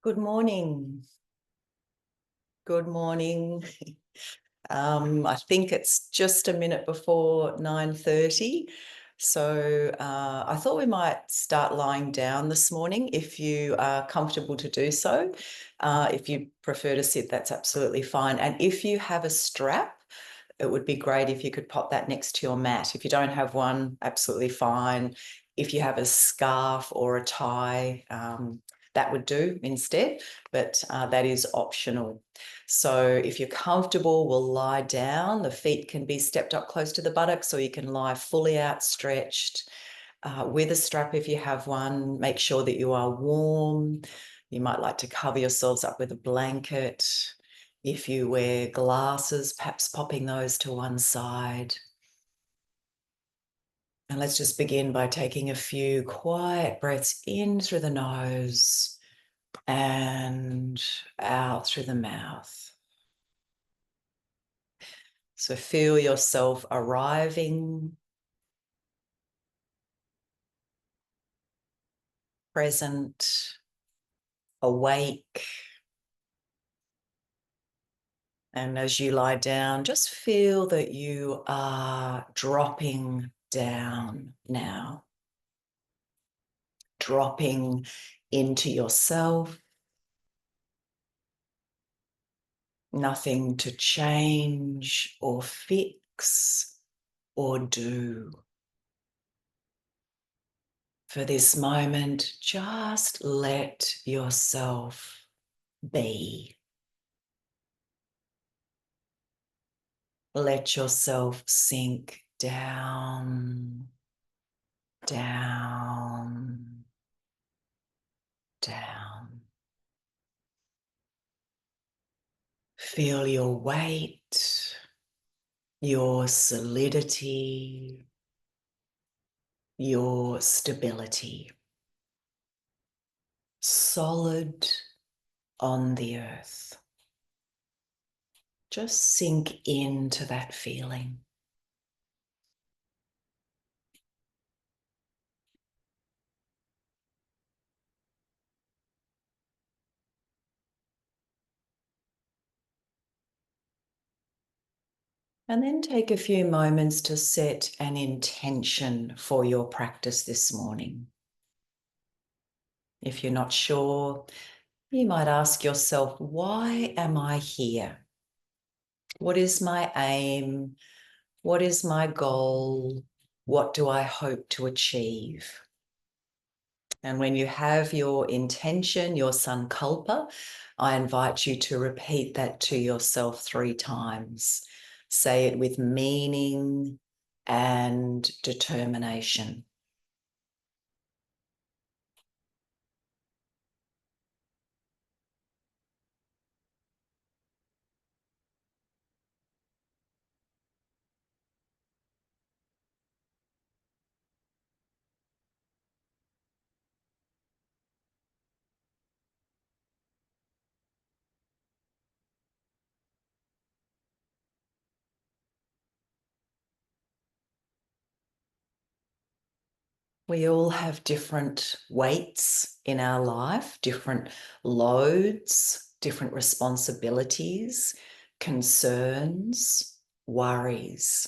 Good morning. Good morning. I think it's just a minute before 9:30. So I thought we might start lying down this morning if you are comfortable to do so. If you prefer to sit, that's absolutely fine. And if you have a strap, it would be great if you could pop that next to your mat. If you don't have one, absolutely fine. If you have a scarf or a tie, that would do instead, but that is optional. So if you're comfortable, we'll lie down. The feet can be stepped up close to the buttocks, or you can lie fully outstretched with a strap if you have one. Make sure that you are warm. You might like to cover yourselves up with a blanket. If you wear glasses, perhaps popping those to one side. And let's just begin by taking a few quiet breaths in through the nose and out through the mouth. So feel yourself arriving, present, awake. And as you lie down, just feel that you are dropping down now, dropping into yourself. Nothing to change or fix or do. For this moment, just let yourself be. Let yourself sink down, down, down. Feel your weight, your solidity, your stability. Solid on the earth. Just sink into that feeling. And then take a few moments to set an intention for your practice this morning. If you're not sure, you might ask yourself, why am I here? What is my aim? What is my goal? What do I hope to achieve? And when you have your intention, your sankalpa, I invite you to repeat that to yourself 3 times. Say it with meaning and determination. We all have different weights in our life, different loads, different responsibilities, concerns, worries.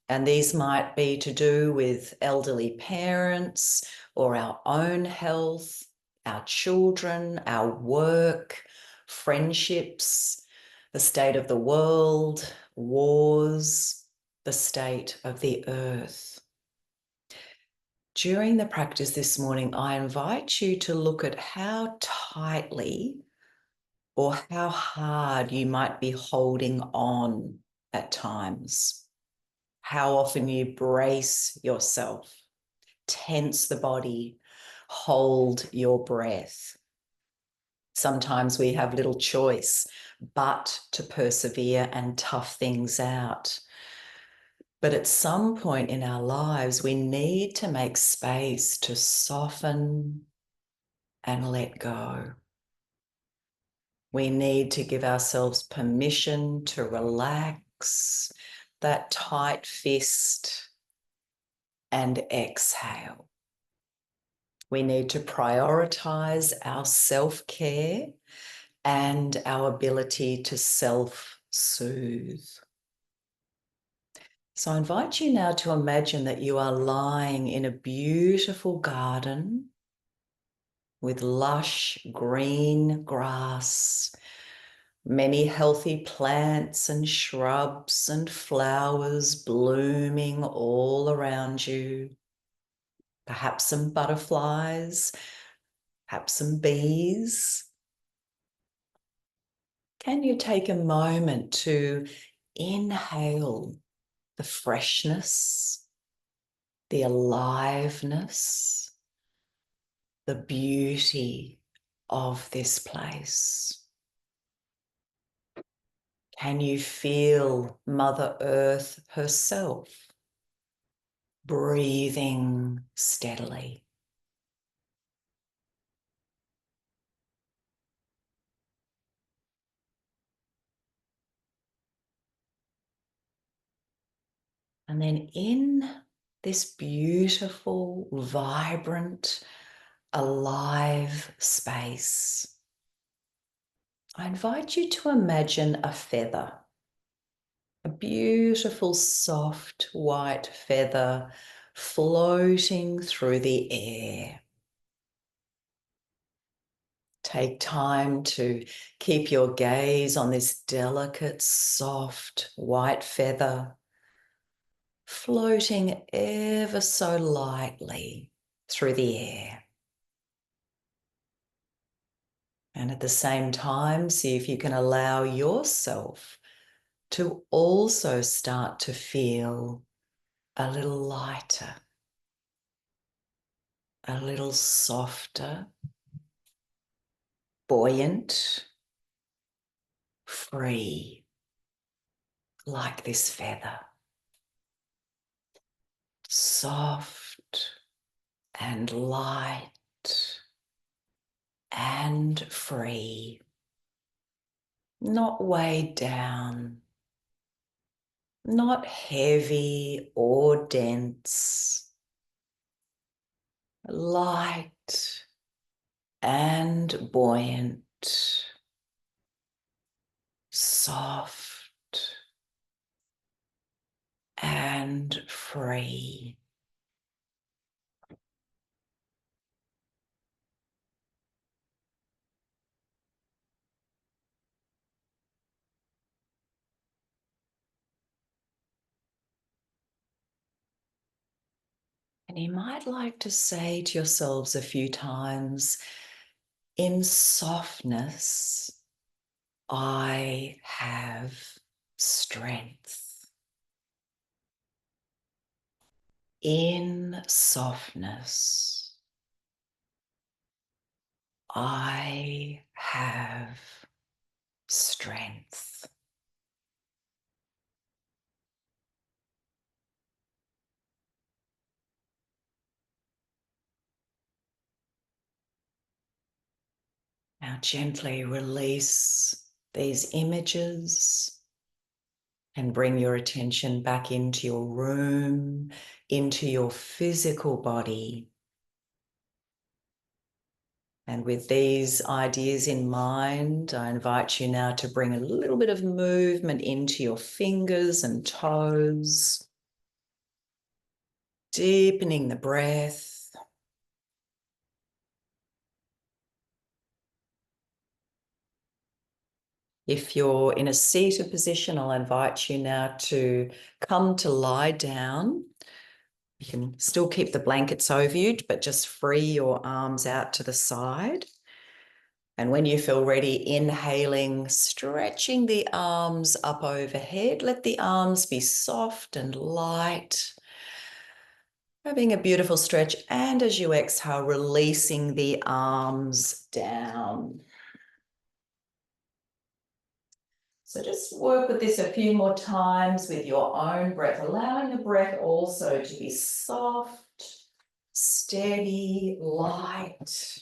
And these might be to do with elderly parents or our own health, our children, our work, friendships, the state of the world, wars, the state of the earth. During the practice this morning, I invite you to look at how tightly or how hard you might be holding on at times. How often you brace yourself, tense the body, hold your breath. Sometimes we have little choice but to persevere and tough things out. But at some point in our lives, we need to make space to soften and let go. We need to give ourselves permission to relax that tight fist and exhale. We need to prioritize our self-care and our ability to self-soothe. So I invite you now to imagine that you are lying in a beautiful garden with lush green grass, many healthy plants and shrubs and flowers blooming all around you. Perhaps some butterflies, perhaps some bees. Can you take a moment to inhale the freshness, the aliveness, the beauty of this place? Can you feel Mother Earth herself breathing steadily? And then in this beautiful, vibrant, alive space, I invite you to imagine a feather, a beautiful, soft, white feather floating through the air. Take time to keep your gaze on this delicate, soft, white feather floating ever so lightly through the air. And at the same time, see if you can allow yourself to also start to feel a little lighter, a little softer, buoyant, free, like this feather. Soft and light and free, not weighed down, not heavy or dense, light and buoyant, soft and free. And you might like to say to yourselves a few times, in softness, I have strength. In softness, I have strength. Now gently release these images and bring your attention back into your room, into your physical body. And with these ideas in mind, I invite you now to bring a little bit of movement into your fingers and toes, deepening the breath. If you're in a seated position, I'll invite you now to come to lie down. You can still keep the blankets over you, but just free your arms out to the side. And when you feel ready, inhaling, stretching the arms up overhead. Let the arms be soft and light. Having a beautiful stretch. And as you exhale, releasing the arms down. So just work with this a few more times with your own breath, allowing the breath also to be soft, steady, light.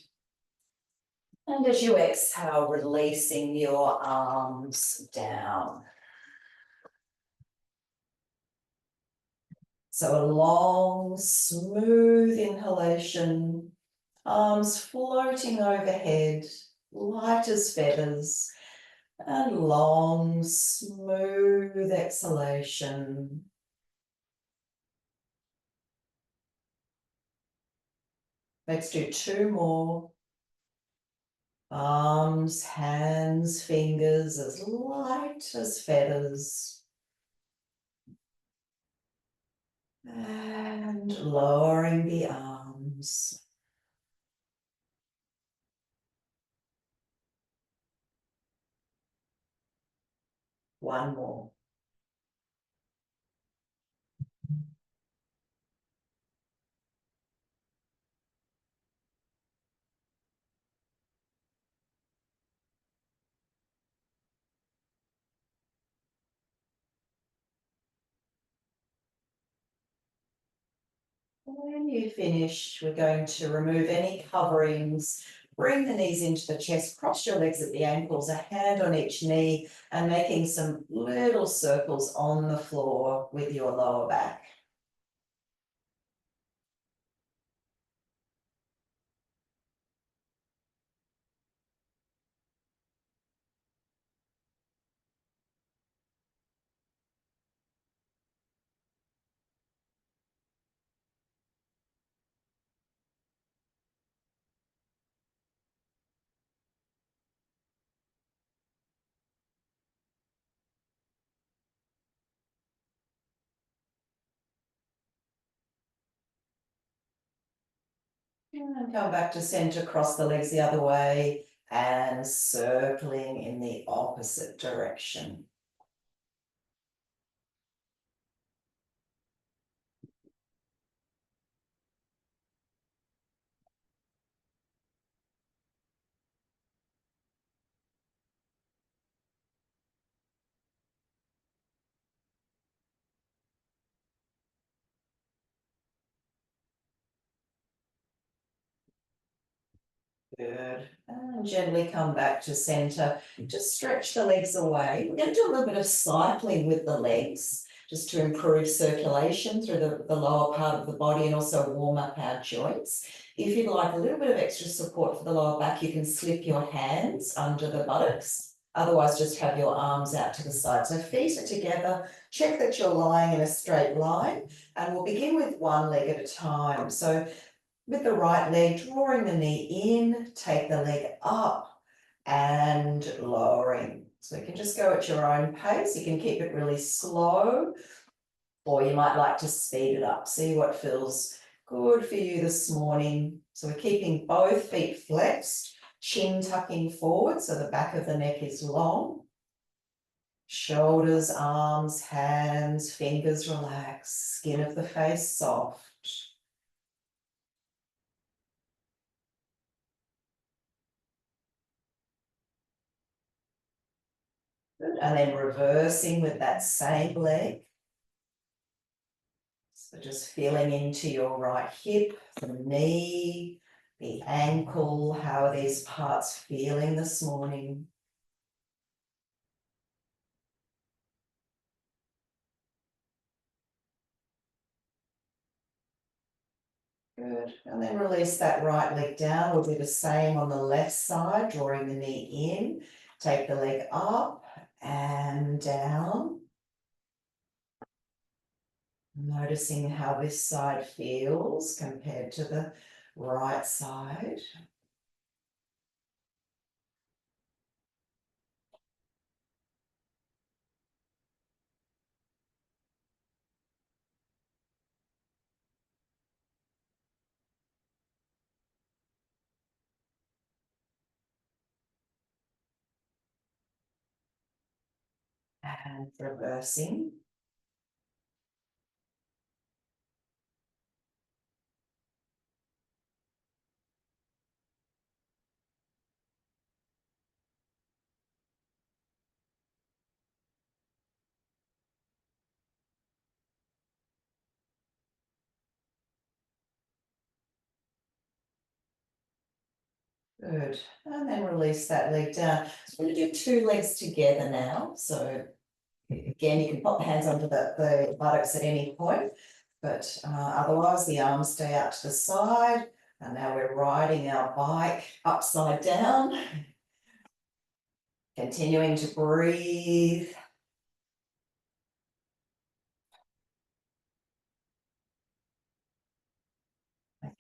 And as you exhale, releasing your arms down. So a long, smooth inhalation Arms floating overhead, light as feathers, and long, smooth exhalation. Let's do 2 more. Arms, hands, fingers as light as feathers. And lowering the arms. One more. When you finish, we're going to remove any coverings, bring the knees into the chest, cross your legs at the ankles, a hand on each knee, and making some little circles on the floor with your lower back. And come back to center, cross the legs the other way, and circling in the opposite direction. Good. And gently come back to center. Just stretch the legs away. We're going to do a little bit of cycling with the legs, just to improve circulation through the lower part of the body and also warm up our joints. If you'd like a little bit of extra support for the lower back, you can slip your hands under the buttocks. Otherwise, just have your arms out to the side. So feet are together. Check that you're lying in a straight line. And we'll begin with one leg at a time. So with the right leg, drawing the knee in, take the leg up and lowering. So you can just go at your own pace. You can keep it really slow, or you might like to speed it up. See what feels good for you this morning. So we're keeping both feet flexed, chin tucking forward so the back of the neck is long. Shoulders, arms, hands, fingers relaxed, skin of the face soft. Good. And then reversing with that same leg. So just feeling into your right hip, the knee, the ankle. How are these parts feeling this morning? Good. And then release that right leg down. We'll do the same on the left side, drawing the knee in. Take the leg up and down. Noticing how this side feels compared to the right side. And reversing. Good. And then release that leg down. So we're going to do 2 legs together now. So again, you can pop the hands under the buttocks at any point, but otherwise the arms stay out to the side. And now we're riding our bike upside down, continuing to breathe.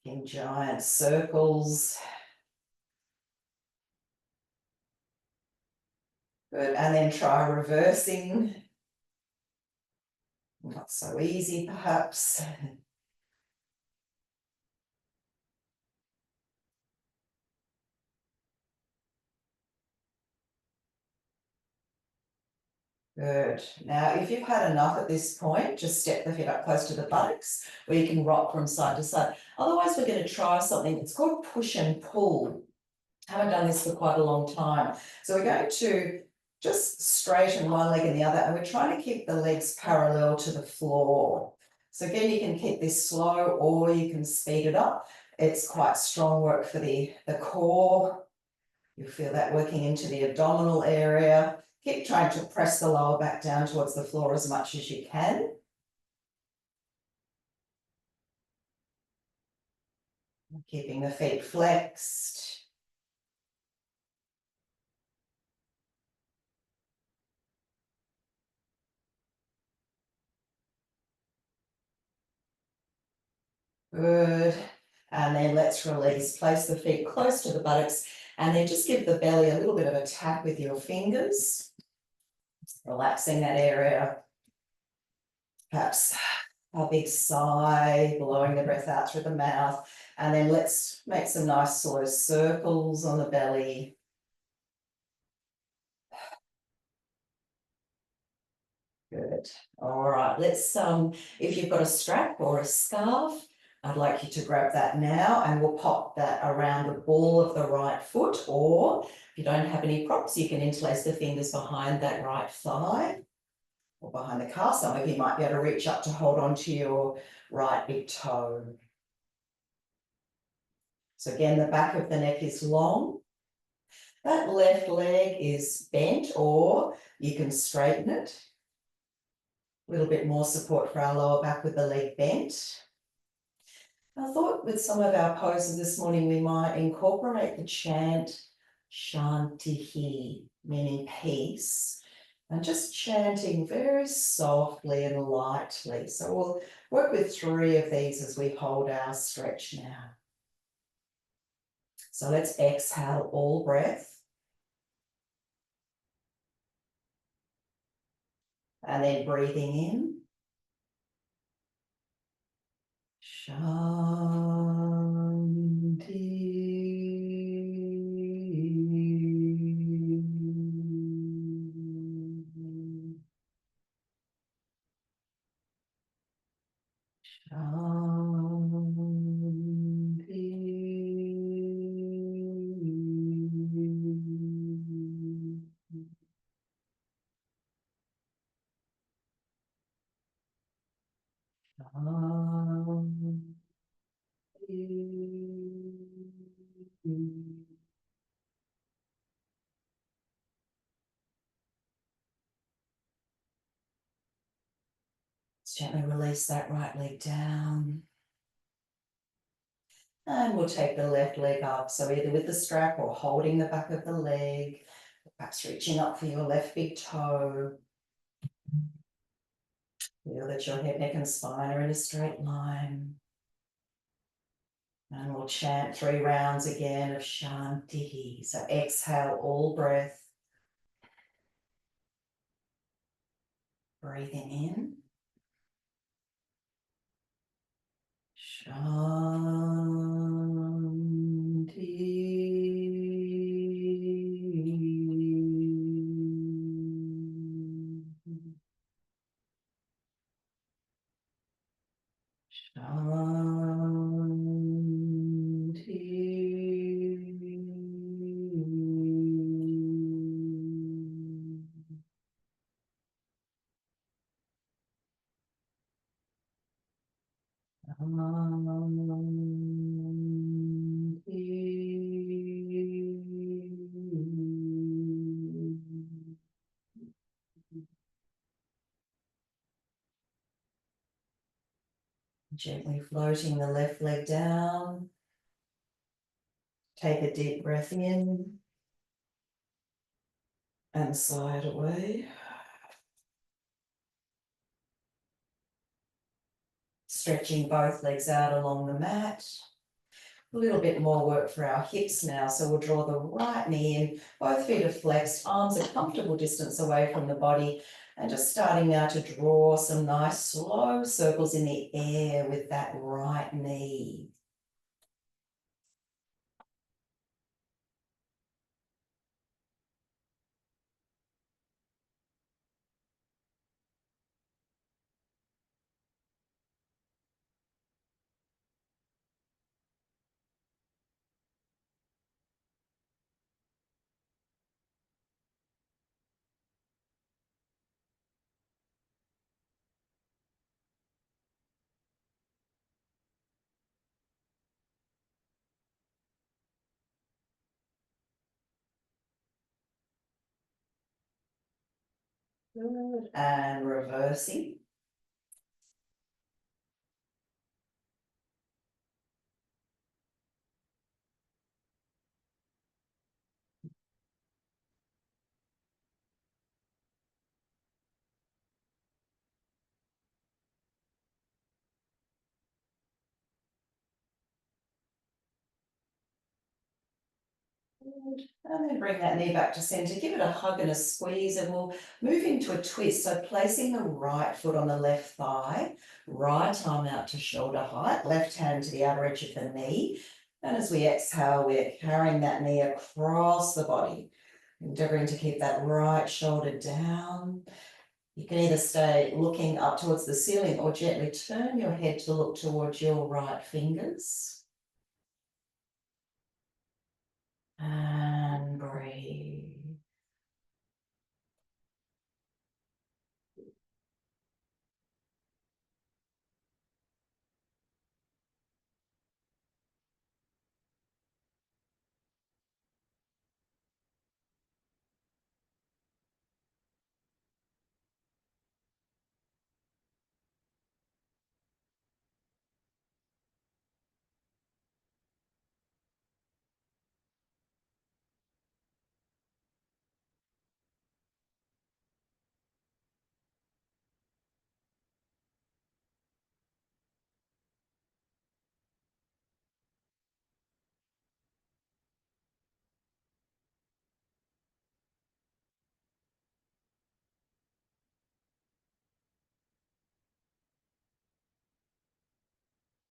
Making giant circles. Good, and then try reversing. Not so easy, perhaps. Good. Now, if you've had enough at this point, just step the feet up close to the buttocks, where you can rock from side to side. Otherwise, we're going to try something. It's called push and pull. I haven't done this for quite a long time. So we're going to just straighten one leg and the other, and we're trying to keep the legs parallel to the floor. So again, you can keep this slow or you can speed it up. It's quite strong work for the core. You feel that working into the abdominal area. Keep trying to press the lower back down towards the floor as much as you can. Keeping the feet flexed. Good. And then let's release. Place the feet close to the buttocks and then just give the belly a little bit of a tap with your fingers. Relaxing that area. Perhaps a big sigh, blowing the breath out through the mouth. And then let's make some nice slow circles on the belly. Good. All right, let's, if you've got a strap or a scarf, I'd like you to grab that now and we'll pop that around the ball of the right foot, or if you don't have any props, you can interlace the fingers behind that right thigh or behind the calf. Some of you might be able to reach up to hold on to your right big toe. So again, the back of the neck is long. That left leg is bent, or you can straighten it. A little bit more support for our lower back with the leg bent. I thought with some of our poses this morning, we might incorporate the chant Shantihi, meaning peace, and just chanting very softly and lightly. So we'll work with 3 of these as we hold our stretch now. So let's exhale all breath. And then breathing in. Shanti. Gently release that right leg down. And we'll take the left leg up. So either with the strap or holding the back of the leg, perhaps reaching up for your left big toe. Feel that your head, neck and spine are in a straight line. And we'll chant 3 rounds again of Shanti. So exhale all breath. Breathing in. Shanti. Gently floating the left leg down. Take a deep breath in and sigh it away. Stretching both legs out along the mat. A little bit more work for our hips now. So we'll draw the right knee in, both feet are flexed, arms a comfortable distance away from the body, and just starting now to draw some nice slow circles in the air with that right knee. Good. And reversing. And then bring that knee back to centre, give it a hug and a squeeze, and we'll move into a twist. So placing the right foot on the left thigh, right arm out to shoulder height, left hand to the outer edge of the knee. And as we exhale, we're carrying that knee across the body, endeavouring to keep that right shoulder down. You can either stay looking up towards the ceiling or gently turn your head to look towards your right fingers. And breathe.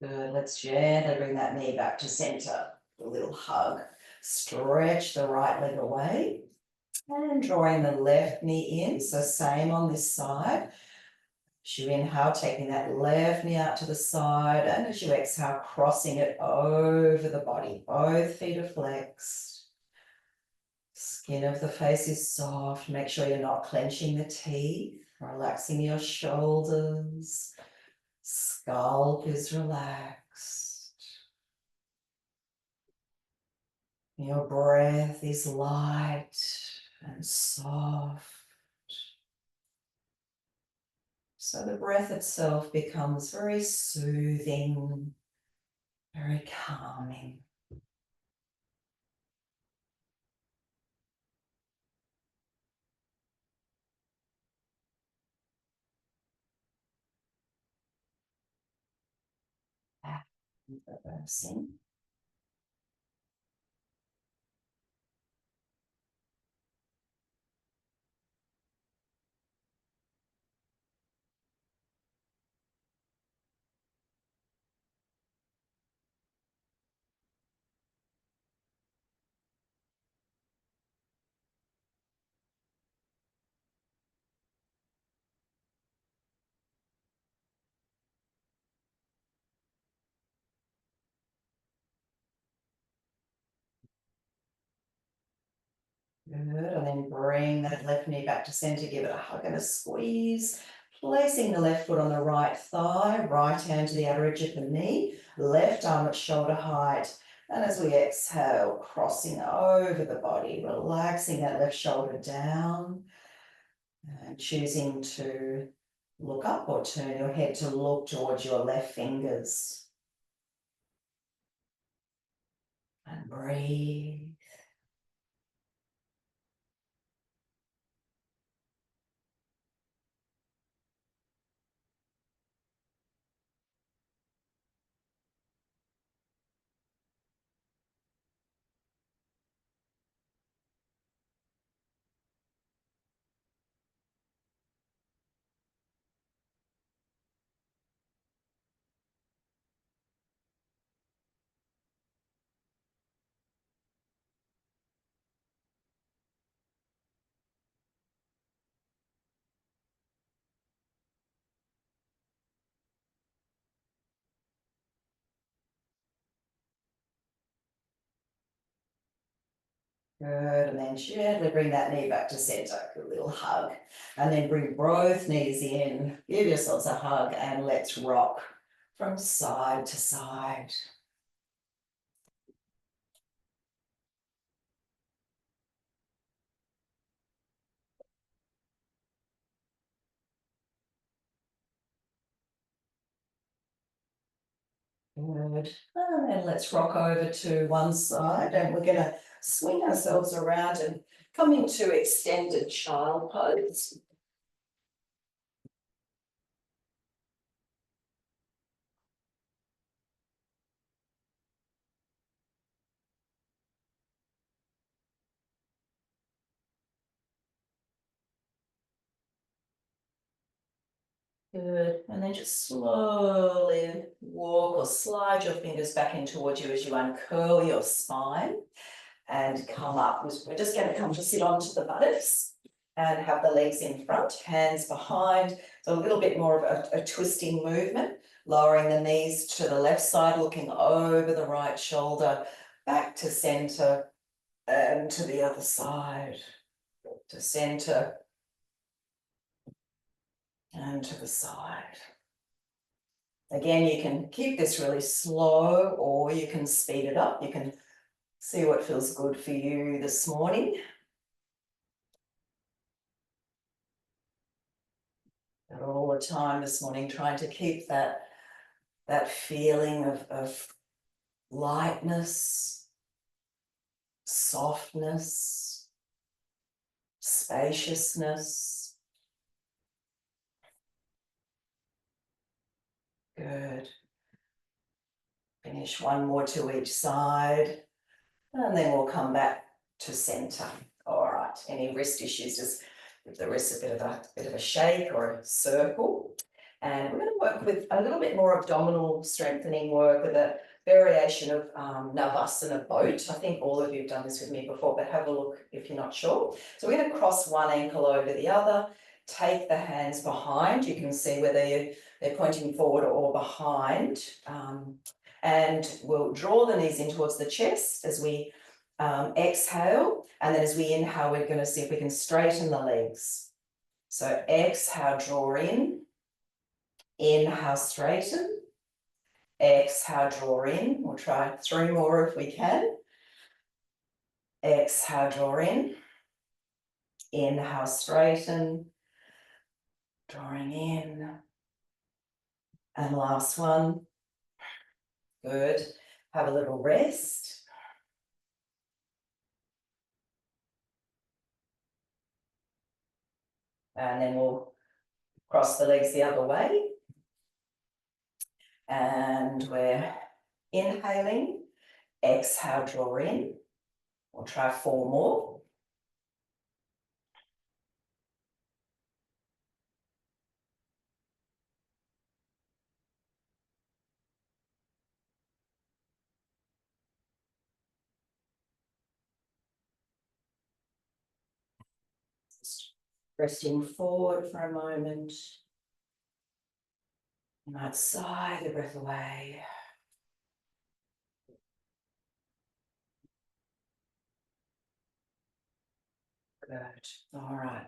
Good, let's gently bring that knee back to centre. A little hug. Stretch the right leg away. And drawing the left knee in, so same on this side. As you inhale, taking that left knee out to the side, and as you exhale, crossing it over the body. Both feet are flexed. Skin of the face is soft. Make sure you're not clenching the teeth. Relaxing your shoulders. Scalp is relaxed. Your breath is light and soft. So the breath itself becomes very soothing, very calming. And reversing. Good, and then bring that left knee back to centre, give it a hug and a squeeze. Placing the left foot on the right thigh, right hand to the outer edge of the knee, left arm at shoulder height. And as we exhale, crossing over the body, relaxing that left shoulder down. And choosing to look up or turn your head to look towards your left fingers. And breathe. Good, and then gently bring that knee back to centre, a little hug. And then bring both knees in, give yourselves a hug, and let's rock from side to side. Good, and then let's rock over to one side, and we're gonna swing ourselves around and come into extended child pose. Good, and then just slowly walk or slide your fingers back in towards you as you uncurl your spine and come up. We're just going to come to sit onto the buttocks and have the legs in front, hands behind. So a little bit more of a twisting movement, lowering the knees to the left side, looking over the right shoulder, back to centre and to the other side, to centre and to the side. Again, you can keep this really slow or you can speed it up. You can see what feels good for you this morning. But all the time this morning, trying to keep that feeling of lightness, softness, spaciousness. Good. Finish one more to each side, and then we'll come back to centre. All right, any wrist issues, just give the wrist a bit of a shake or a circle. And we're going to work with a little bit more abdominal strengthening work with a variation of Navasana boat. I think all of you have done this with me before, but have a look if you're not sure. So we're going to cross one ankle over the other, take the hands behind. You can see whether they're pointing forward or behind. And we'll draw the knees in towards the chest as we exhale. And then as we inhale, we're going to see if we can straighten the legs. So exhale, draw in. Inhale, straighten. Exhale, draw in. We'll try 3 more if we can. Exhale, draw in. Inhale, straighten. Drawing in. And last one. Good. Have a little rest. And then we'll cross the legs the other way. And we're inhaling. Exhale, draw in. We'll try 4 more. Resting forward for a moment. You might sigh the breath away. Good. All right.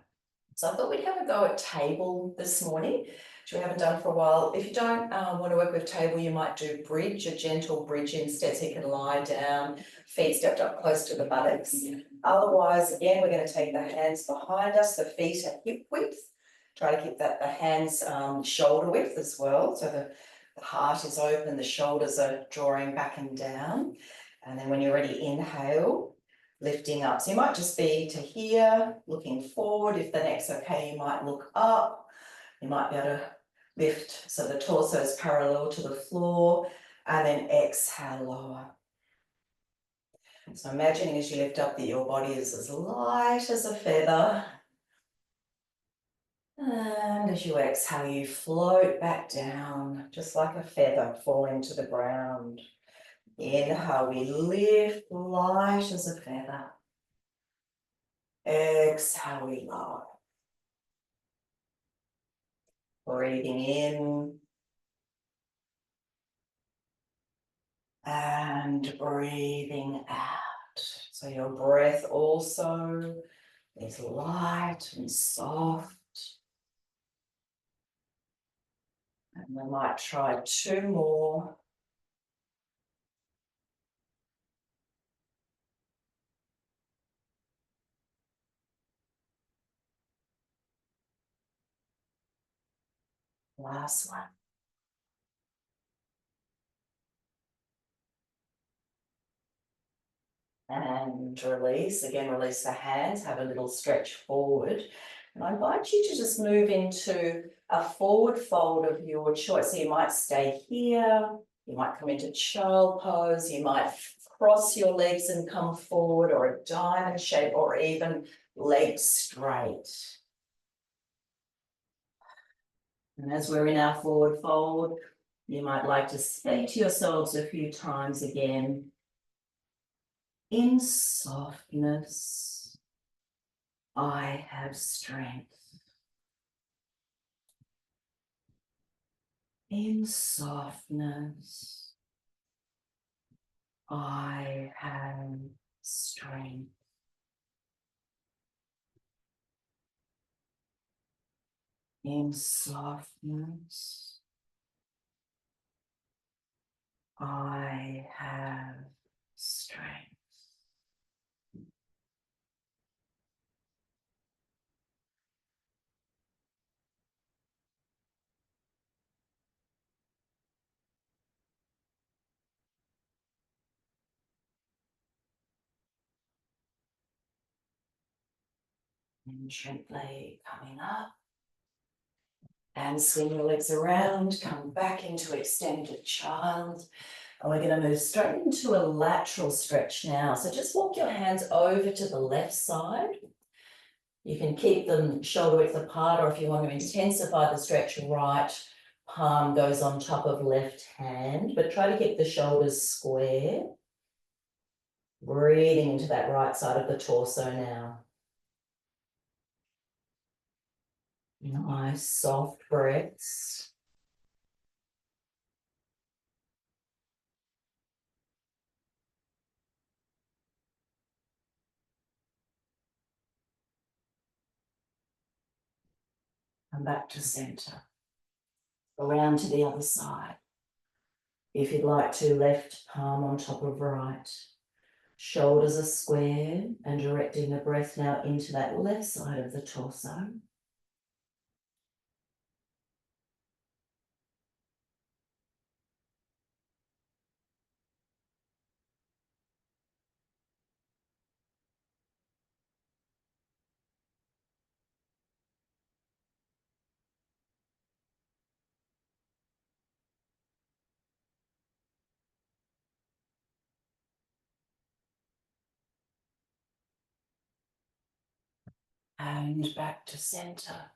So I thought we'd have a go at table this morning, which we haven't done for a while. If you don't want to work with table, you might do bridge, a gentle bridge instead, so you can lie down, feet stepped up close to the buttocks. Otherwise, again, we're going to take the hands behind us, the feet at hip width. Try to keep the hands shoulder width as well, so the heart is open, the shoulders are drawing back and down. And then when you're ready, inhale, lifting up. So you might just be to here, looking forward. If the neck's okay, you might look up. You might be able to lift so the torso is parallel to the floor, and then exhale, lower. So imagining as you lift up that your body is as light as a feather. And as you exhale, you float back down, just like a feather falling to the ground. Inhale, we lift light as a feather. Exhale, we lower. Breathing in and breathing out. So your breath also is light and soft. And we might try 2 more. Last one. And release. Again, release the hands, have a little stretch forward. And I invite you to just move into a forward fold of your choice. So you might stay here, you might come into child pose, you might cross your legs and come forward, or a diamond shape, or even legs straight. And as we're in our forward fold, you might like to say to yourselves a few times again, in softness, I have strength. In softness, I have strength. In softness, I have strength. And gently coming up. And swing your legs around, come back into extended child. And we're going to move straight into a lateral stretch now. So just walk your hands over to the left side. You can keep them shoulder width apart, or if you want to intensify the stretch, right palm goes on top of left hand, but try to keep the shoulders square. Breathing into that right side of the torso now. Nice soft breaths. Come back to center. Around to the other side. If you'd like to, left palm on top of right. Shoulders are square, and directing the breath now into that left side of the torso. And back to center.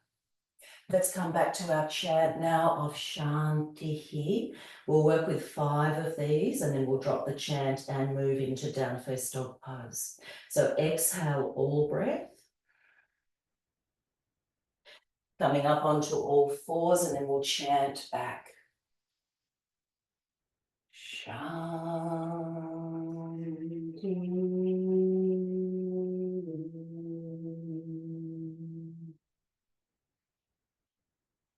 Let's come back to our chant now of Shanti. We'll work with 5 of these, and then we'll drop the chant and move into down first dog pose. So exhale all breath. Coming up onto all fours, and then we'll chant back. Shanti.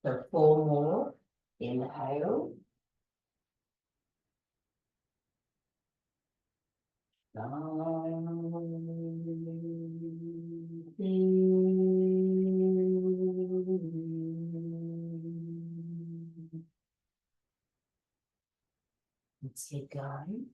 So 4 more. Inhale. Let's keep going.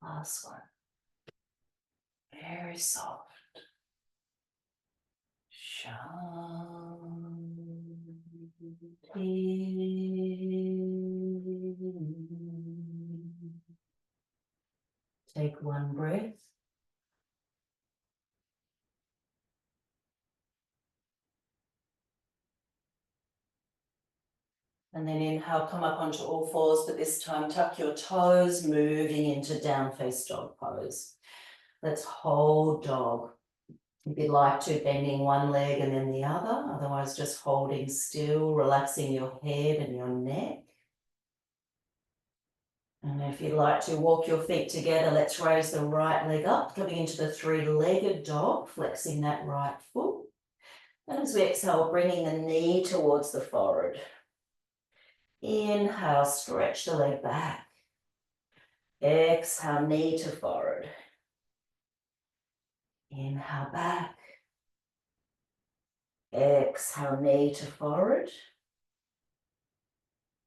Last one. Very soft. Take one breath. And then inhale, come up onto all fours, but this time tuck your toes, moving into down face dog pose. Let's hold dog. If you'd like to, bending one leg and then the other, otherwise just holding still, relaxing your head and your neck. And if you'd like to walk your feet together, let's raise the right leg up, coming into the three-legged dog, flexing that right foot. And as we exhale, bringing the knee towards the forehead. Inhale, stretch the leg back. Exhale, knee to forehead. Inhale, back. Exhale, knee to forehead.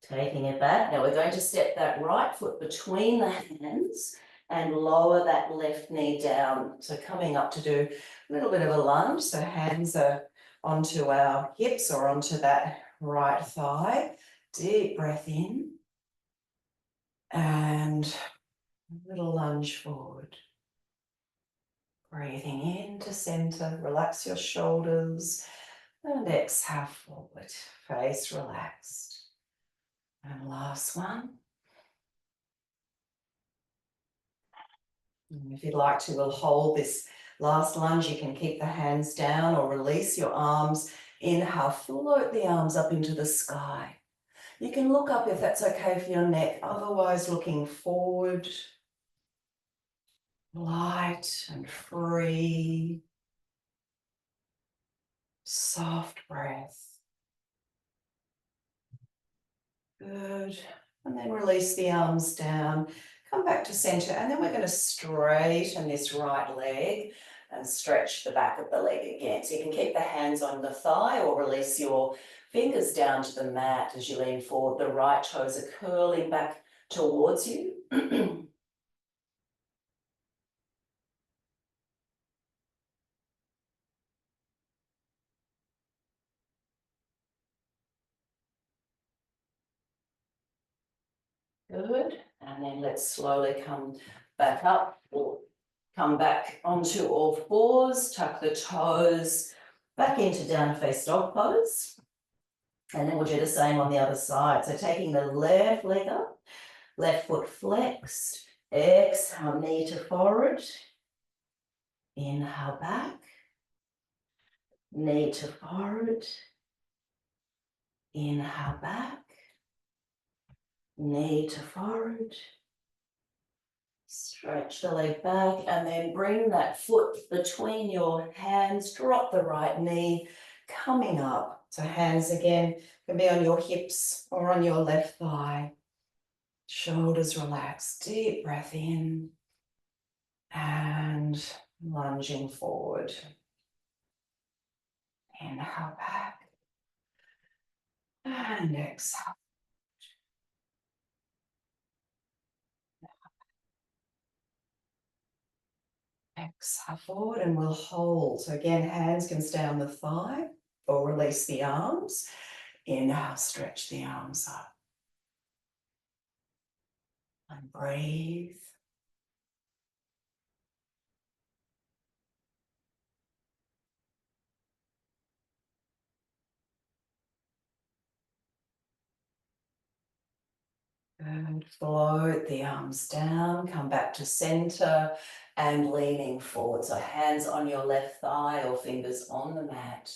Taking it back. Now we're going to step that right foot between the hands and lower that left knee down. So coming up to do a little bit of a lunge. So hands are onto our hips or onto that right thigh. Deep breath in. And a little lunge forward. Breathing into center. Relax your shoulders. And exhale forward. Face relaxed. And last one. And if you'd like to, we'll hold this last lunge. You can keep the hands down or release your arms. Inhale, float the arms up into the sky. You can look up if that's okay for your neck, otherwise looking forward. Light and free. Soft breath. Good. And then release the arms down. Come back to center. And then we're going to straighten this right leg and stretch the back of the leg again. So you can keep the hands on the thigh or release your fingers down to the mat as you lean forward. The right toes are curling back towards you. Good. And then let's slowly come back up or come back onto all fours. Tuck the toes back into down face dog pose. And then we'll do the same on the other side. So taking the left leg up, left foot flexed. Exhale, knee to forward. Inhale back. Knee to forward. Inhale back. Knee to forward. Stretch the leg back and then bring that foot between your hands. Drop the right knee, coming up. So hands again can be on your hips or on your left thigh. Shoulders relaxed. Deep breath in and lunging forward. Inhale back and exhale. Exhale forward and we'll hold. So again, hands can stay on the thigh or release the arms. Inhale, stretch the arms up. And breathe. And float the arms down, come back to center and leaning forward. So hands on your left thigh or fingers on the mat.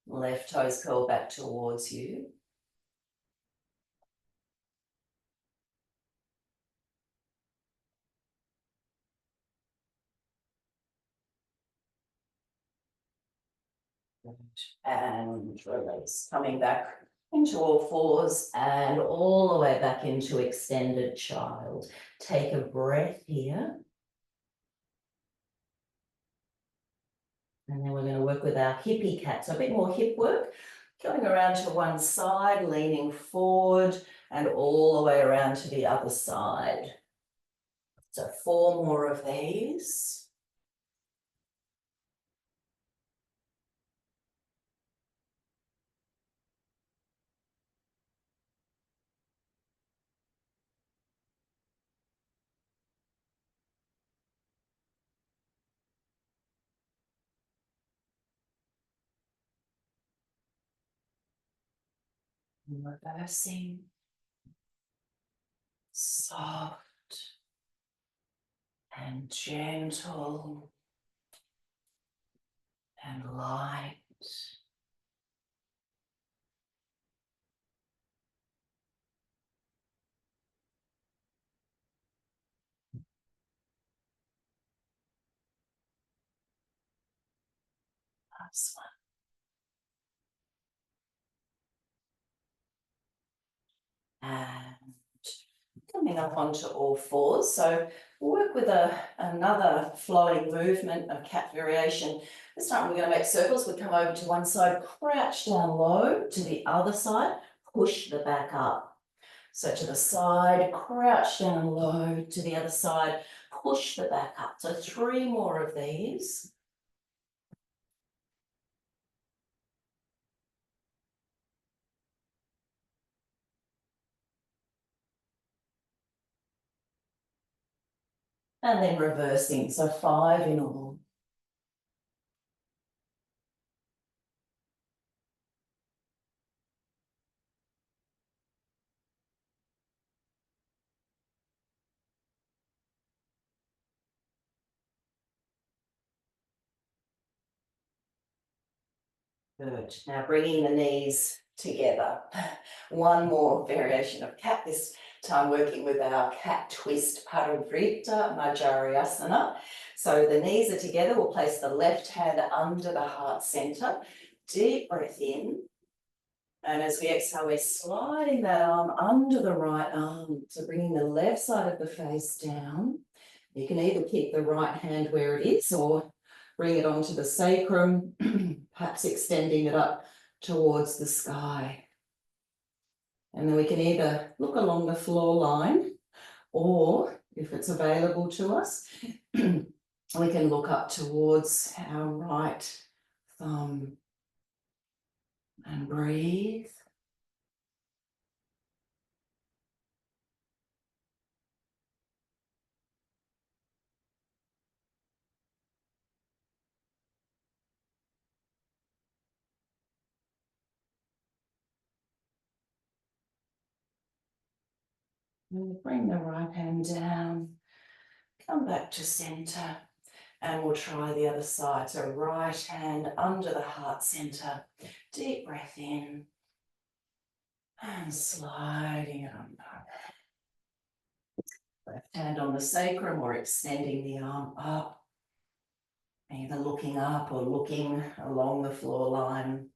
Left toes curl back towards you. And release. Coming back into all fours and all the way back into extended child. Take a breath here. And then we're going to work with our hippie cat. So a bit more hip work. Going around to one side, leaning forward and all the way around to the other side. So 4 more of these. Reversing. Soft and gentle and light. Last one. And coming up onto all fours. So we'll work with another flowing movement, a cat variation. This time we're going to make circles. We come over to one side, crouch down low, to the other side, push the back up. So to the side, crouch down low, to the other side, push the back up. So 3 more of these. And then reversing, so 5 in all. Good. Now bringing the knees together. One more variation of cat, this time working with our cat twist Parivrtta Majariasana. So the knees are together. We'll place the left hand under the heart center. Deep breath in. And as we exhale, we're sliding that arm under the right arm. So bringing the left side of the face down. You can either keep the right hand where it is or bring it onto the sacrum, perhaps extending it up towards the sky. And then we can either look along the floor line or, if it's available to us, we can look up towards our right thumb and breathe. And bring the right hand down, come back to center, and we'll try the other side. So right hand under the heart center, deep breath in, and sliding it under. Left hand on the sacrum or extending the arm up, either looking up or looking along the floor line.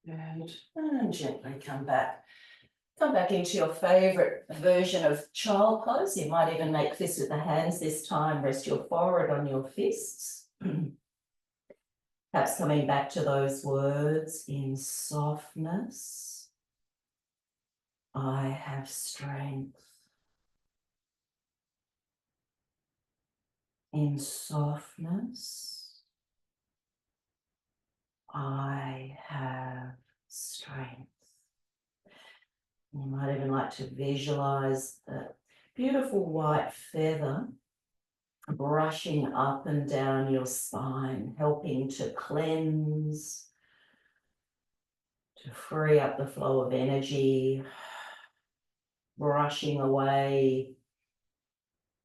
Good. And gently come back. Come back into your favorite version of child pose. You might even make fists with the hands this time. Rest your forehead on your fists. Perhaps coming back to those words in softness. I have strength. In softness, I have strength. You might even like to visualize the beautiful white feather brushing up and down your spine, helping to cleanse, to free up the flow of energy, brushing away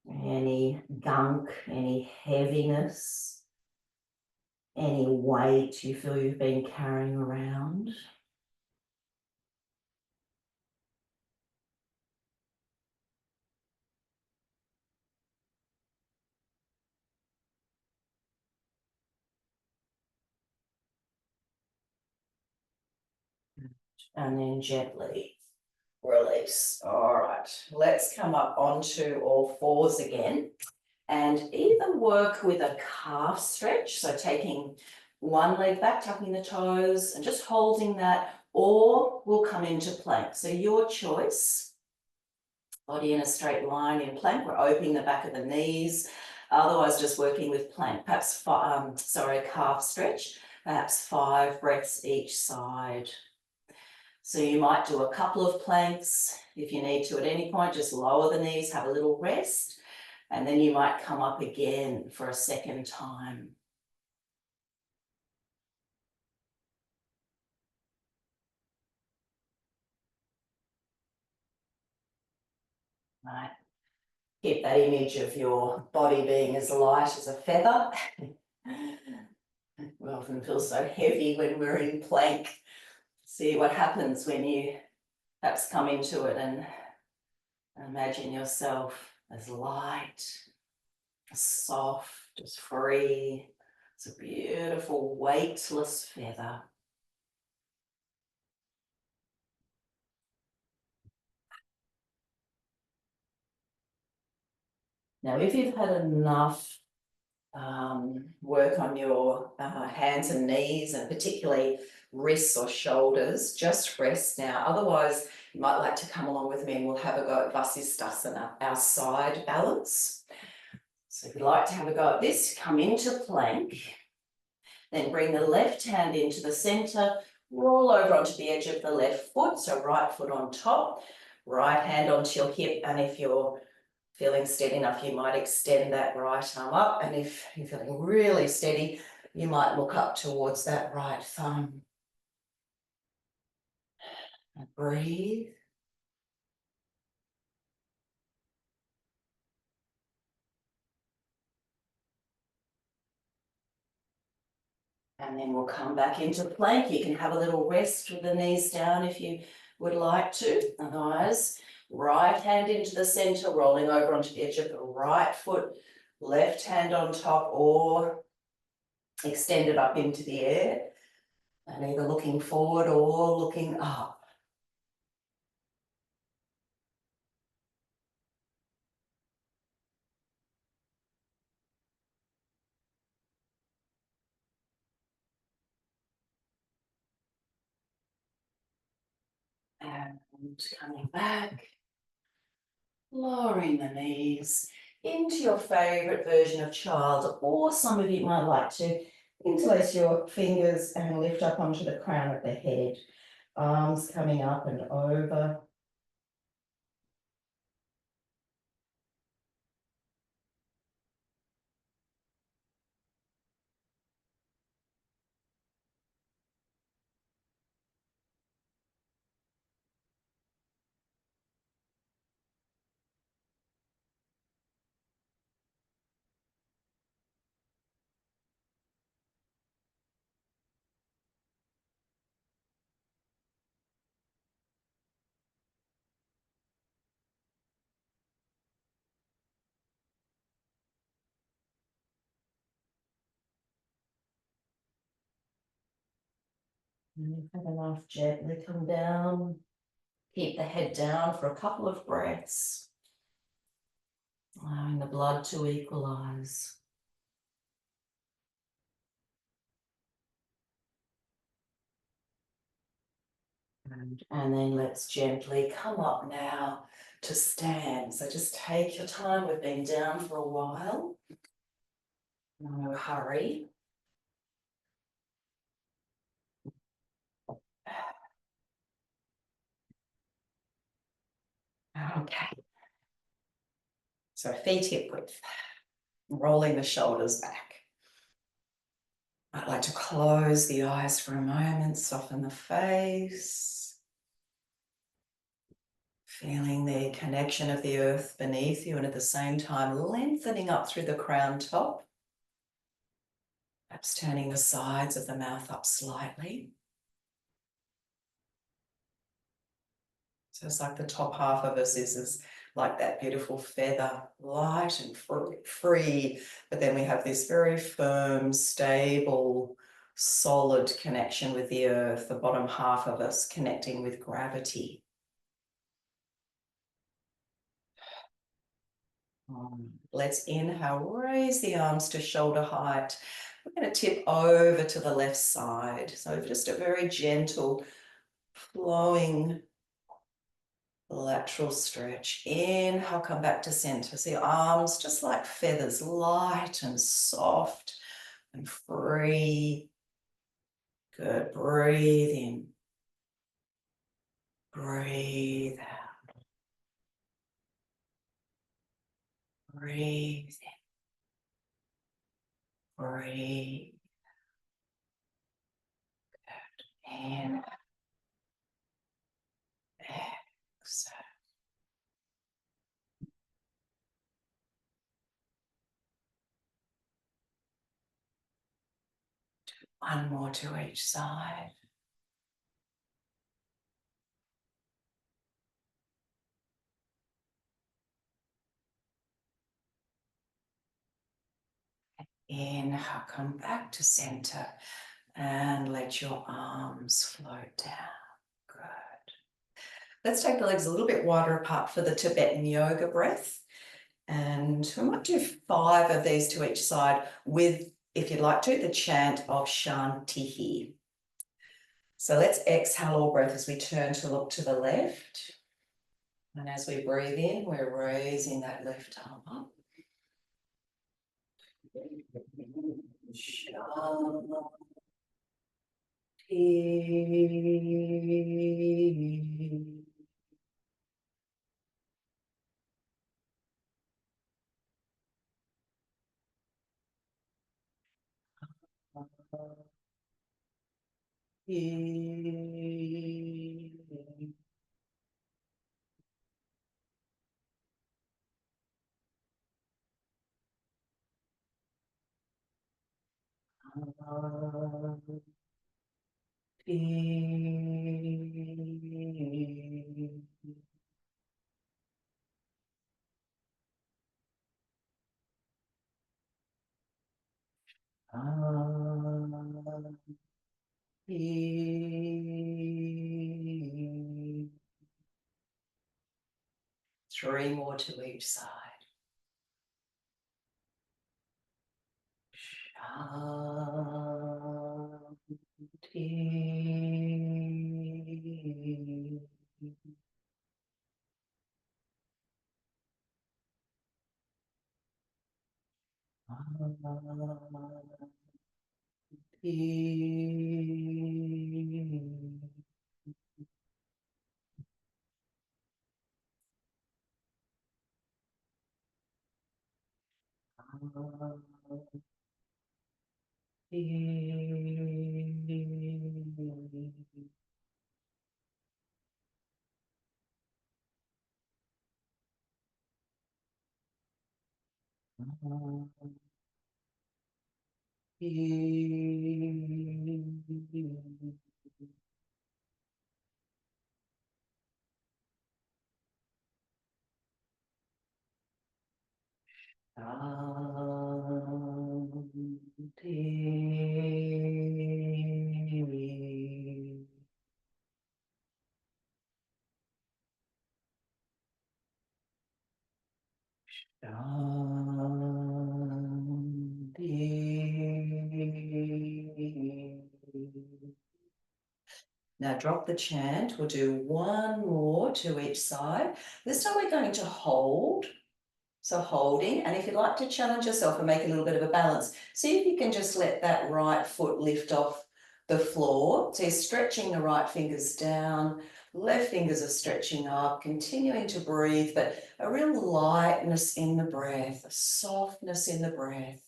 any gunk, any heaviness. any weight you feel you've been carrying around. And then gently release. All right, let's come up onto all fours again and either work with a calf stretch, so taking one leg back, tucking the toes and just holding that, or we'll come into plank. So your choice. Body in a straight line in plank. We're opening the back of the knees. Otherwise, just working with plank. Perhaps, a calf stretch. Perhaps 5 breaths each side. So you might do a couple of planks. If you need to at any point, just lower the knees, have a little rest. And then you might come up again for a second time. Right. Keep that image of your body being as light as a feather. We often feel so heavy when we're in plank. See what happens when you perhaps come into it and imagine yourself as light, as soft, as free. It's a beautiful, weightless feather. Now, if you've had enough work on your hands and knees, and particularly wrists or shoulders, just rest now. Otherwise, you might like to come along with me and we'll have a go at Vasisthasana, our side balance. So if you'd like to have a go at this, come into plank, then bring the left hand into the center, roll over onto the edge of the left foot, so right foot on top, right hand onto your hip, and if you're feeling steady enough, you might extend that right arm up, and if you're feeling really steady, you might look up towards that right thumb. And breathe. And then we'll come back into plank. You can have a little rest with the knees down if you would like to. Otherwise, right hand into the center, rolling over onto the edge of the right foot, left hand on top, or extend it up into the air, and either looking forward or looking up. And coming back, lowering the knees into your favourite version of child, or some of you might like to interlace your fingers and lift up onto the crown of the head. Arms coming up and over. And if you have enough, gently come down. Keep the head down for a couple of breaths, allowing the blood to equalize. And then let's gently come up now to stand. So just take your time. We've been down for a while. No hurry. Okay. So feet hip width, rolling the shoulders back. I'd like to close the eyes for a moment, soften the face. Feeling the connection of the earth beneath you, and at the same time lengthening up through the crown top. Perhaps turning the sides of the mouth up slightly. So it's like the top half of us is like that beautiful feather, light and free, but then we have this very firm, stable, solid connection with the earth, the bottom half of us connecting with gravity. Let's inhale, raise the arms to shoulder height. We're going to tip over to the left side. So just a very gentle, flowing lateral stretch. Inhale, come back to center. See arms just like feathers, light and soft and free. Good. Breathe in. Breathe out. Breathe in. Breathe. Good. Inhale. Exhale. One more to each side. Inhale, come back to center and let your arms float down. Good. Let's take the legs a little bit wider apart for the Tibetan yoga breath. And we might do 5 of these to each side with, if you'd like to, the chant of Shantihi. So let's exhale all breath as we turn to look to the left. And as we breathe in, we're raising that left arm up. Three more to each side. Now drop the chant. We'll do one more to each side. This time we're going to hold. So holding, and if you'd like to challenge yourself and make a little bit of a balance, see if you can just let that right foot lift off the floor. So you're stretching the right fingers down, left fingers are stretching up, continuing to breathe, but a real lightness in the breath, a softness in the breath.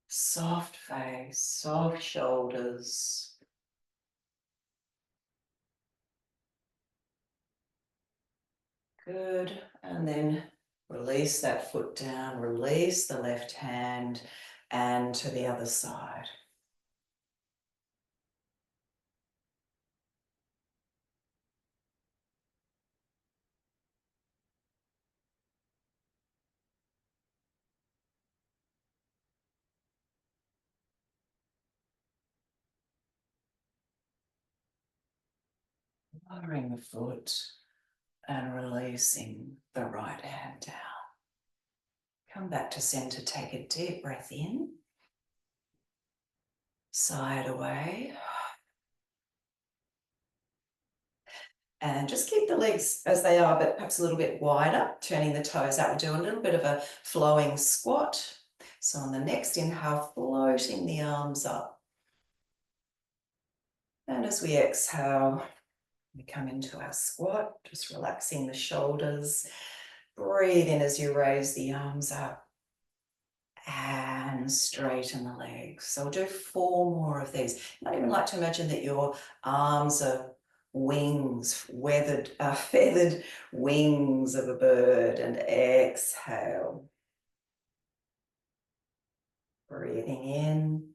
Soft face, soft shoulders. Good, and then release that foot down, release the left hand, and to the other side. Lowering the foot and releasing the right hand down. Come back to center, take a deep breath in, sigh it away. And just keep the legs as they are, but perhaps a little bit wider, turning the toes out. We'll do a little bit of a flowing squat. So on the next inhale, floating the arms up. And as we exhale, we come into our squat, just relaxing the shoulders. Breathe in as you raise the arms up and straighten the legs. So we'll do 4 more of these. You might even like to imagine that your arms are wings, feathered wings of a bird, and exhale. Breathing in,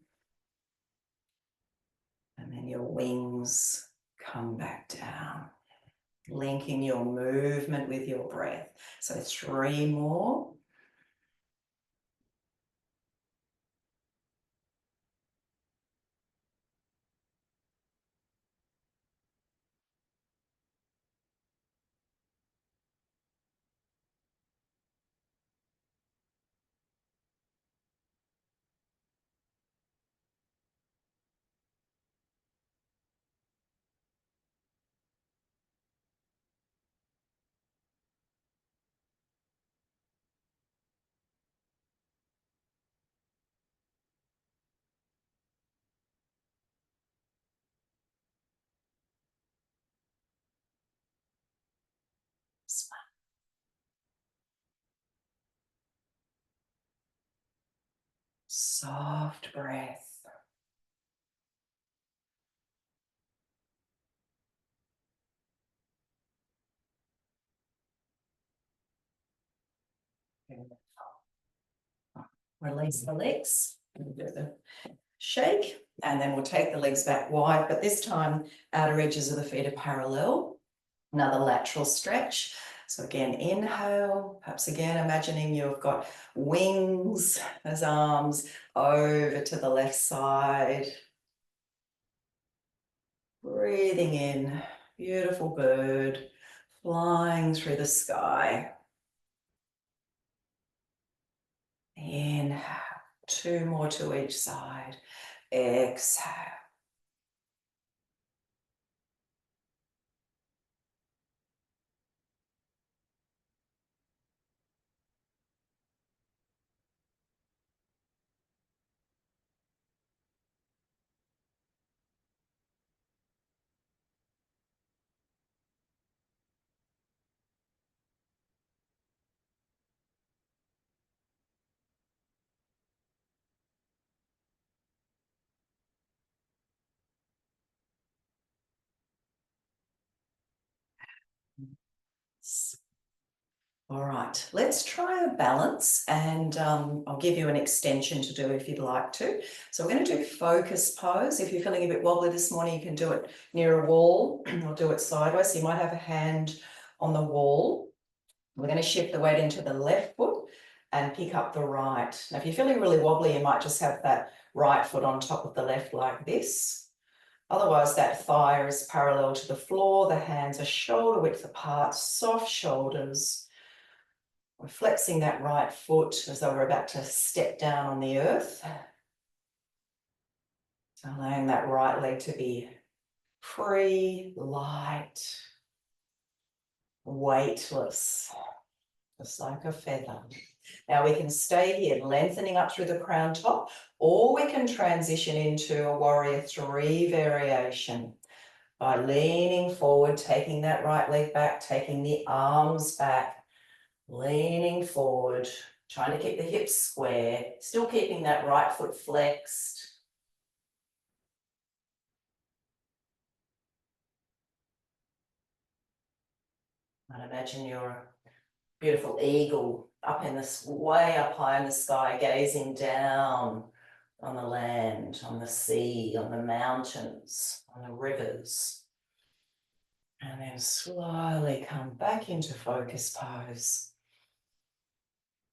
and then your wings come back down, linking your movement with your breath. So 3 more. Soft breath. Release the legs. Do the shake, and then we'll take the legs back wide, but this time outer edges of the feet are parallel. Another lateral stretch. So again, inhale, perhaps again imagining you've got wings as arms over to the left side. Breathing in, beautiful bird flying through the sky. Inhale, 2 more to each side. Exhale. All right, let's try a balance, and I'll give you an extension to do if you'd like to. So we're going to do focus pose. If you're feeling a bit wobbly this morning, you can do it near a wall or do it sideways. So you might have a hand on the wall. We're going to shift the weight into the left foot and pick up the right. Now, if you're feeling really wobbly, you might just have that right foot on top of the left like this. Otherwise, that thigh is parallel to the floor. The hands are shoulder width apart, soft shoulders. We're flexing that right foot as though we're about to step down on the earth. So allowing that right leg to be free, light, weightless, just like a feather. Now we can stay here, lengthening up through the crown top, or we can transition into a warrior 3 variation by leaning forward, taking that right leg back, taking the arms back, leaning forward, trying to keep the hips square, still keeping that right foot flexed. And imagine you're a beautiful eagle up in this, way up high in the sky, gazing down on the land, on the sea, on the mountains, on the rivers. And then slowly come back into focus pose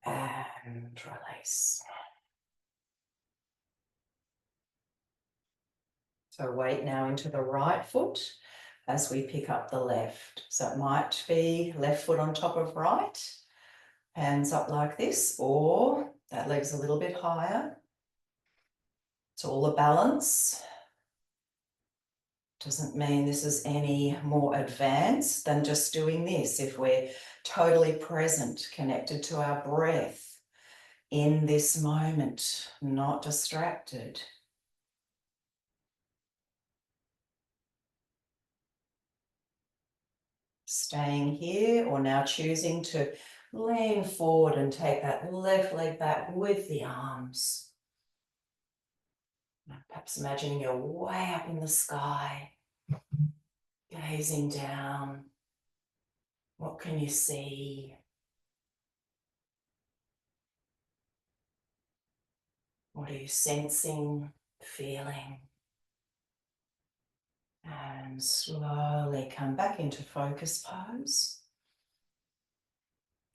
and release. So weight now into the right foot as we pick up the left. So it might be left foot on top of right, hands up like this, or that leg's a little bit higher. It's all a balance. Doesn't mean this is any more advanced than just doing this. If we're totally present, connected to our breath in this moment, not distracted. Staying here, or now choosing to lean forward and take that left leg back with the arms. Perhaps imagining you're way up in the sky, gazing down. What can you see? What are you sensing, feeling? And slowly come back into focus pose.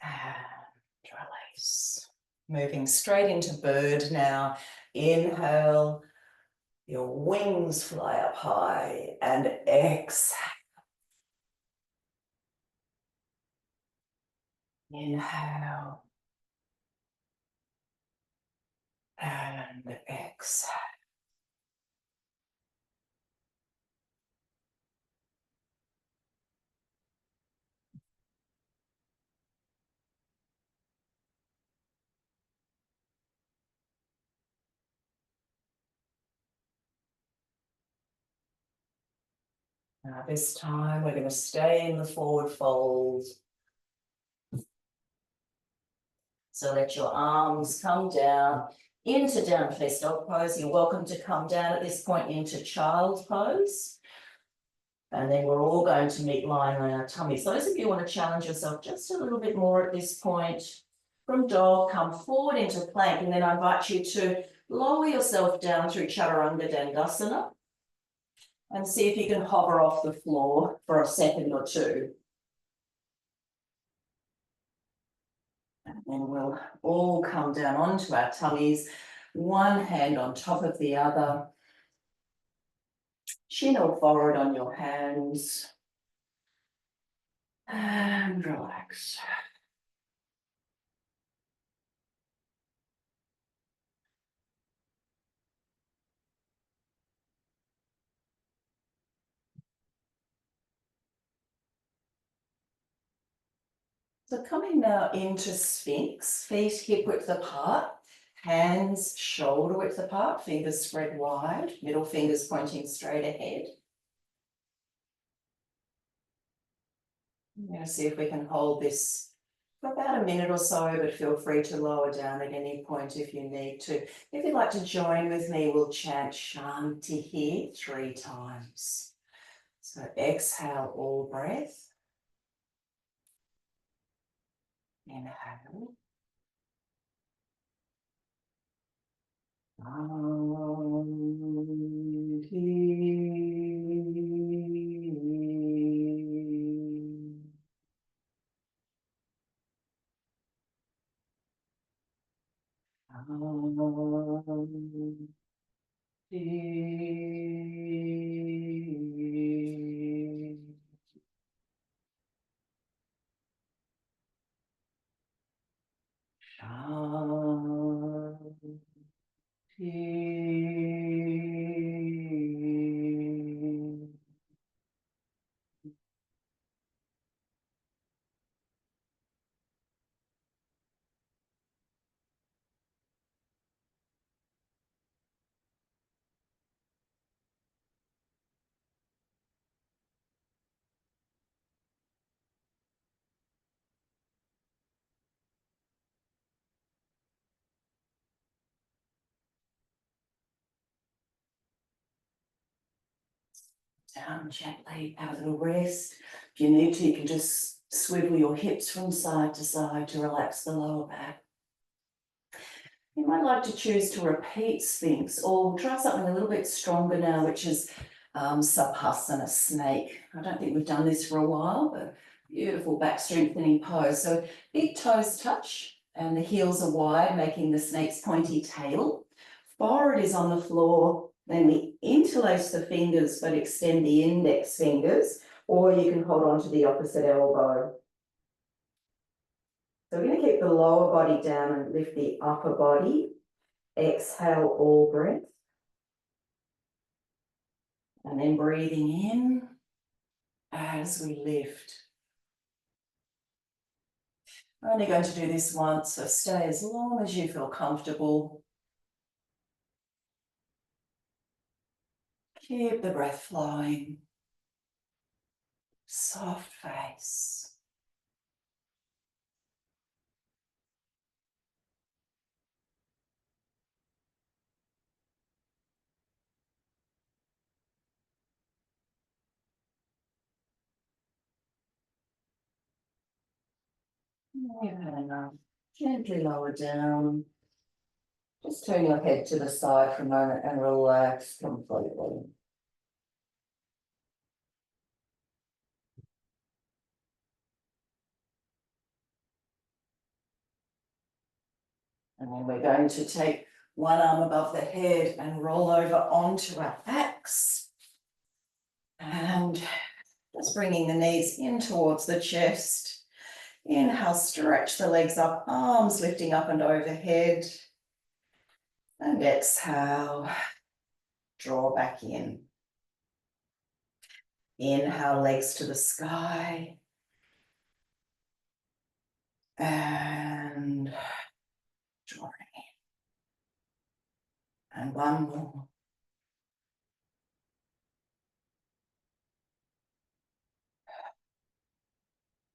And release. Moving straight into bird now. Inhale, your wings fly up high, and exhale. Inhale. And exhale. Now this time we're going to stay in the forward fold. So let your arms come down into down face dog pose. You're welcome to come down at this point into child pose. And then we're all going to meet lying on our tummies. Those of you who want to challenge yourself just a little bit more at this point, from dog, come forward into plank, and then I invite you to lower yourself down through Chaturanga Dandasana and see if you can hover off the floor for a second or two. And then we'll all come down onto our tummies, one hand on top of the other, chin or forehead on your hands, and relax. So coming now into Sphinx, feet hip width apart, hands shoulder width apart, fingers spread wide, middle fingers pointing straight ahead. I'm going to see if we can hold this for about a minute or so, but feel free to lower down at any point if you need to. If you'd like to join with me, we'll chant Shanti here 3 times. So exhale all breath. Inhale. Down gently, have a little rest. If you need to, you can just Swivel your hips from side to side to relax the lower back. You might like to choose to repeat Sphinx, or try something a little bit stronger now, which is Savasana snake. I don't think we've done this for a while, but beautiful back strengthening pose. So big toes touch and the heels are wide, making the snake's pointy tail. Forehead is on the floor. Then we interlace the fingers, but extend the index fingers, or you can hold on to the opposite elbow. So we're going to keep the lower body down and lift the upper body. Exhale all breath. And then breathing in as we lift. We're only going to do this once, so stay as long as you feel comfortable. Keep the breath flowing. Soft face. You've had enough. Gently lower down. Just turn your head to the side for a moment and relax completely. And then we're going to take one arm above the head and roll over onto our backs. And just bringing the knees in towards the chest. Inhale, stretch the legs up, arms lifting up and overhead. And exhale, draw back in. Inhale, legs to the sky. And drawing in. And one more.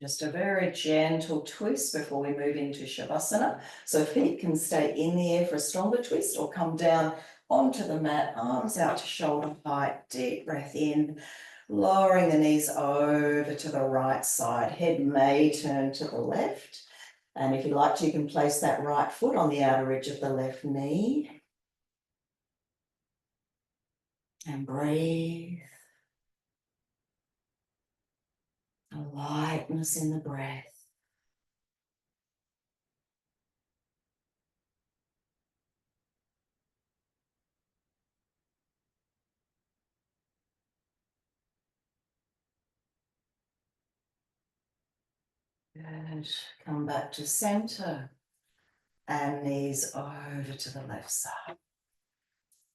Just a very gentle twist before we move into Shavasana. So feet can stay in the air for a stronger twist or come down onto the mat, arms out to shoulder height. Deep breath in, lowering the knees over to the right side. Head may turn to the left. And if you like to, you can place that right foot on the outer edge of the left knee. And breathe. A lightness in the breath. Good. Come back to center. And knees over to the left side.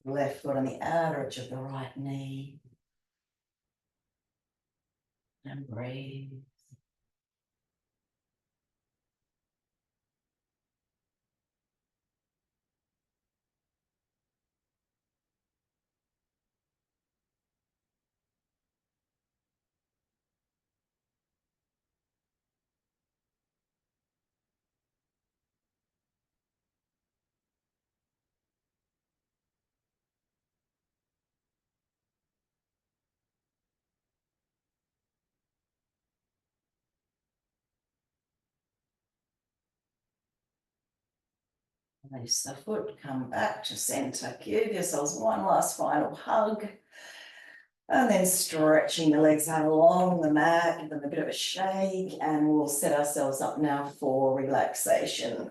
Left foot on the outer edge of the right knee. And breathe. Release the foot, come back to center. Give yourselves one last final hug. And then stretching the legs out along the mat, give them a bit of a shake, and we'll set ourselves up now for relaxation.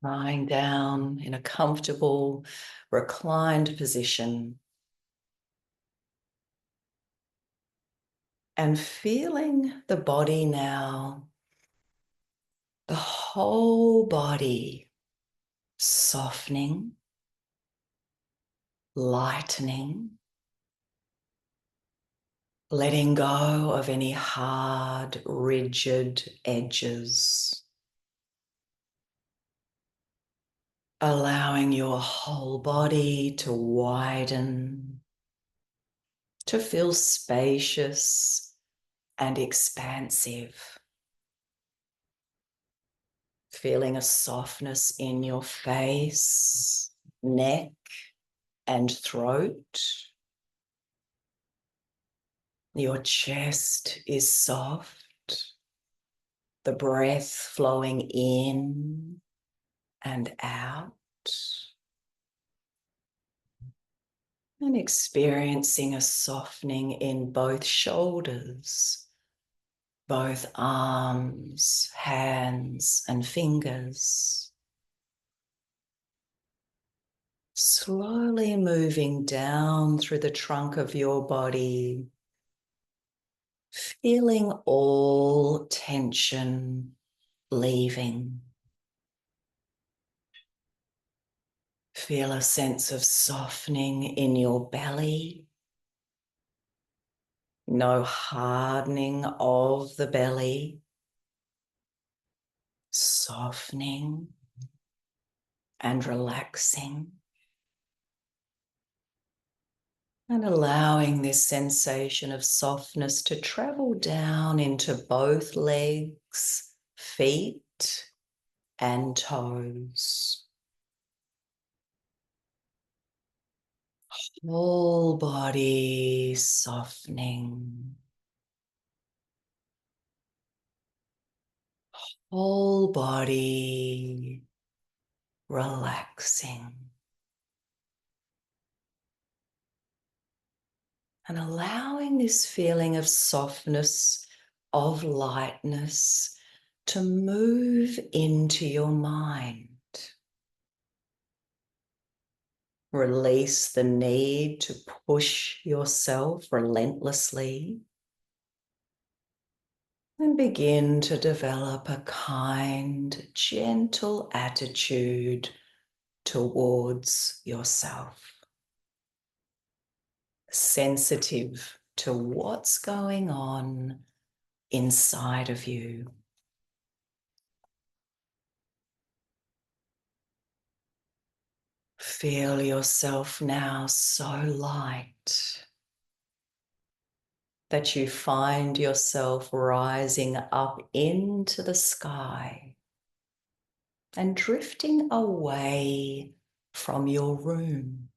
Lying down in a comfortable, reclined position. And feeling the body now, the whole body softening, lightening, letting go of any hard, rigid edges. Allowing your whole body to widen, to feel spacious and expansive. Feeling a softness in your face, neck, and throat. Your chest is soft, the breath flowing in and out, and experiencing a softening in both shoulders, both arms, hands, and fingers. Slowly moving down through the trunk of your body, feeling all tension leaving. Feel a sense of softening in your belly. No hardening of the belly. Softening and relaxing. And allowing this sensation of softness to travel down into both legs, feet, and toes. Whole body softening. Whole body relaxing. And allowing this feeling of softness, of lightness, to move into your mind. Release the need to push yourself relentlessly and begin to develop a kind, gentle attitude towards yourself. Sensitive to what's going on inside of you. Feel yourself now so light that you find yourself rising up into the sky and drifting away from your room.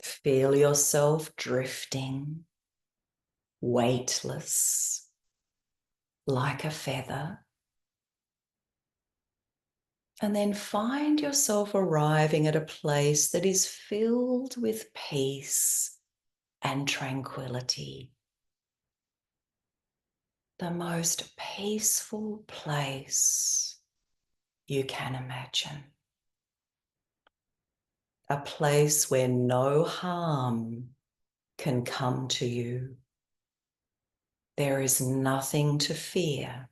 Feel yourself drifting, weightless, like a feather. And then find yourself arriving at a place that is filled with peace and tranquility. The most peaceful place you can imagine. A place where no harm can come to you. There is nothing to fear,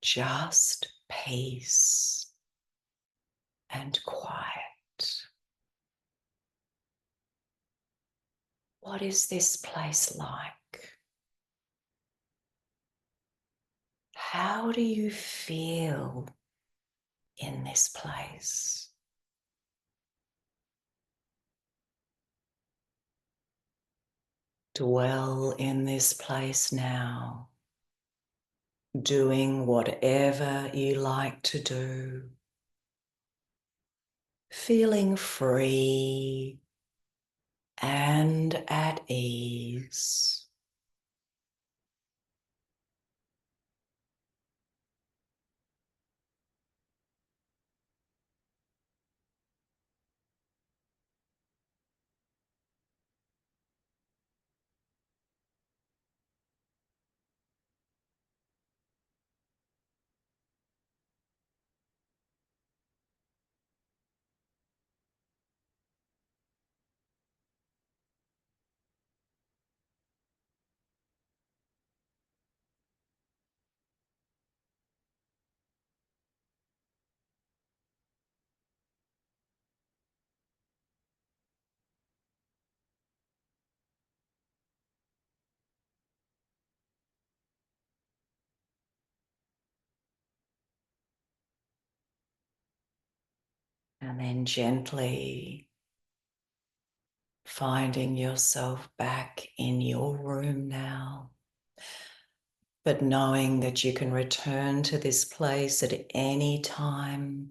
just peace and quiet. What is this place like? How do you feel in this place? Dwell in this place now, doing whatever you like to do, feeling free and at ease. And then gently finding yourself back in your room now, but knowing that you can return to this place at any time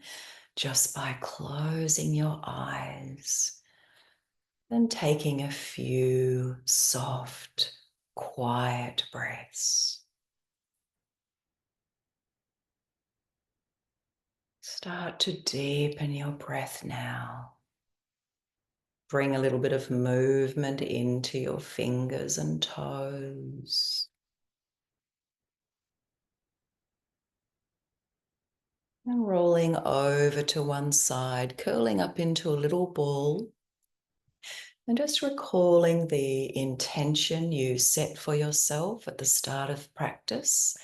just by closing your eyes and taking a few soft, quiet breaths. Start to deepen your breath now. Bring a little bit of movement into your fingers and toes. And rolling over to one side, curling up into a little ball. And just recalling the intention you set for yourself at the start of practice.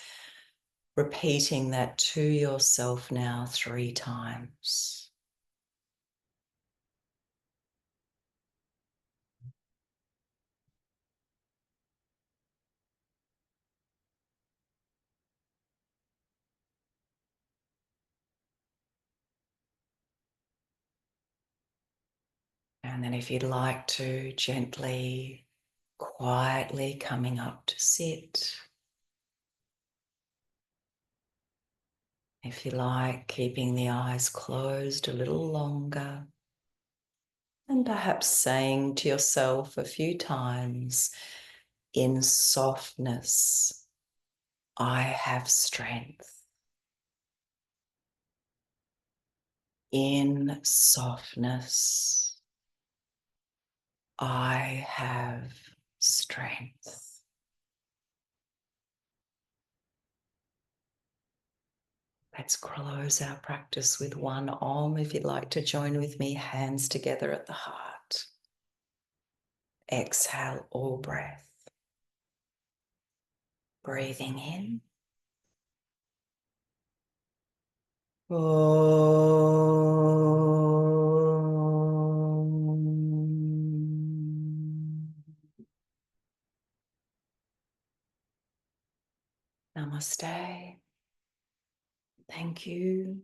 Repeating that to yourself now 3 times. And then if you'd like to, gently, quietly coming up to sit. If you like, keeping the eyes closed a little longer. And perhaps saying to yourself a few times, in softness, I have strength. In softness, I have strength. Let's close our practice with one Om. If you'd like to join with me, hands together at the heart. Exhale all breath. Breathing in. Namaste. Thank you.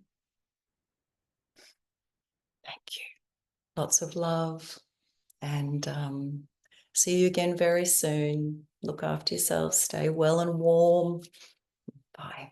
Thank you. Lots of love, and see you again very soon. Look after yourself. Stay well and warm. Bye.